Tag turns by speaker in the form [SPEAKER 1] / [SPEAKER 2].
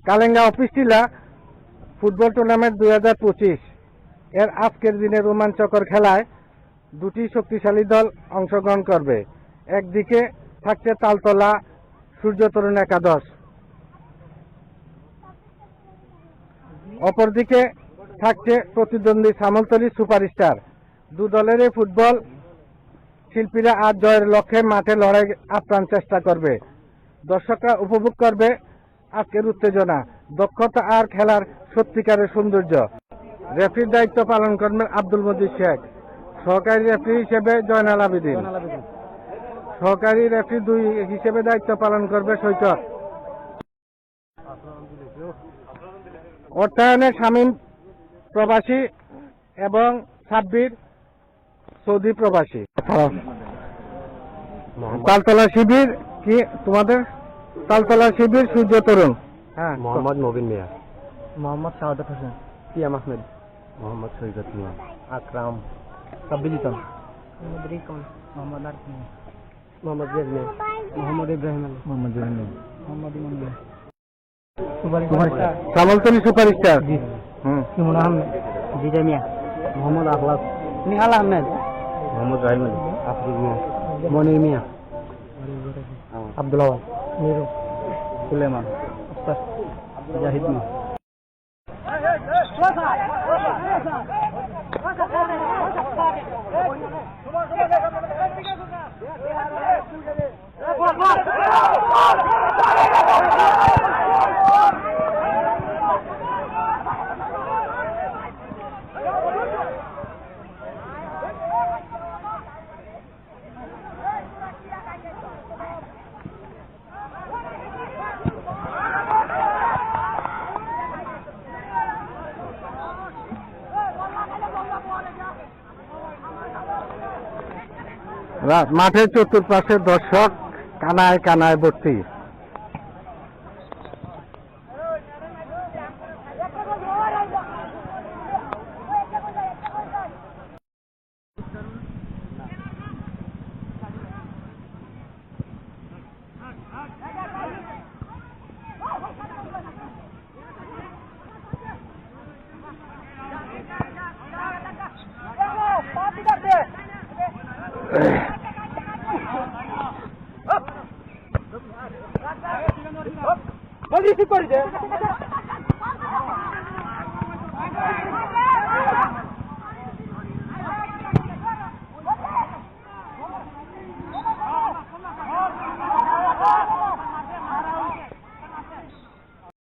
[SPEAKER 1] Kalenga office টিলা football tournament 2025 এর আজকের দিনে রোমাঞ্চকর খেলায় দুটি শক্তিশালী দল অংশগ্রহণ করবে। একদিকে থাকছে তালতলা সূর্য তরুণ একাদশ, অপরদিকে থাকছে প্রতিদ্বন্দ্বী শ্যামলতলী সুপারস্টার। দু দলেরই ফুটবল শিল্পীরা আজ জয়ের লক্ষ্যে মাঠে লড়াই আপ্রাণ চেষ্টা করবে। দর্শকরা উপভোগ করবে আজকের উত্তেজনা, দক্ষতা আর খেলার সত্যিকারের সৌন্দর্য। রেফারির দায়িত্ব পালন করবেন আব্দুল মজিদ শেখ, সহকারী রেফারি হিসেবে জয়নাল আবেদিন, সহকারী রেফারি 2 হিসেবে দায়িত্ব পালন করবে সৈকত। অর্থায়নে শামীম প্রবাসী এবং সাব্বির সৌদি প্রবাসী। তালতলা শিবির কি তোমাদের? তালতলা শিবির সূর্য তরুণ। হ্যাঁ,
[SPEAKER 2] মোহাম্মদ নবীন মিয়া,
[SPEAKER 1] মোহাম্মদ শাহাদাত হোসেন,
[SPEAKER 2] সিয়াম আহমেদ, মোহাম্মদ সৈকত মিয়া, আকরাম, সাব্বির ইসলাম,
[SPEAKER 3] মোহাম্মদ রিকন, মোহাম্মদ আরফিন,
[SPEAKER 2] মোহাম্মদ জিয়াদ মিয়া,
[SPEAKER 3] মোহাম্মদ ইব্রাহিম আলী,
[SPEAKER 1] মোহাম্মদ জহির,
[SPEAKER 3] মোহাম্মদ ইমান মিয়া,
[SPEAKER 1] শ্যামলতলী সুপারস্টার,
[SPEAKER 3] ইমন আহমেদ, জিজা মিয়া, মোহাম্মদ আখলাস, নিহাল আহমেদ,
[SPEAKER 2] মোহাম্মদ রাহিম আলী, আফরুজ মিয়া, মনির মিয়া,
[SPEAKER 3] আব্দুল আওয়াল, নিরু,
[SPEAKER 2] সুলেমান,
[SPEAKER 3] উস্তাদ,
[SPEAKER 2] জাহিদ মিয়া।
[SPEAKER 1] মাঠের চতুর্পাশে দর্শক কানায় কানায় ভর্তি।
[SPEAKER 3] করে দে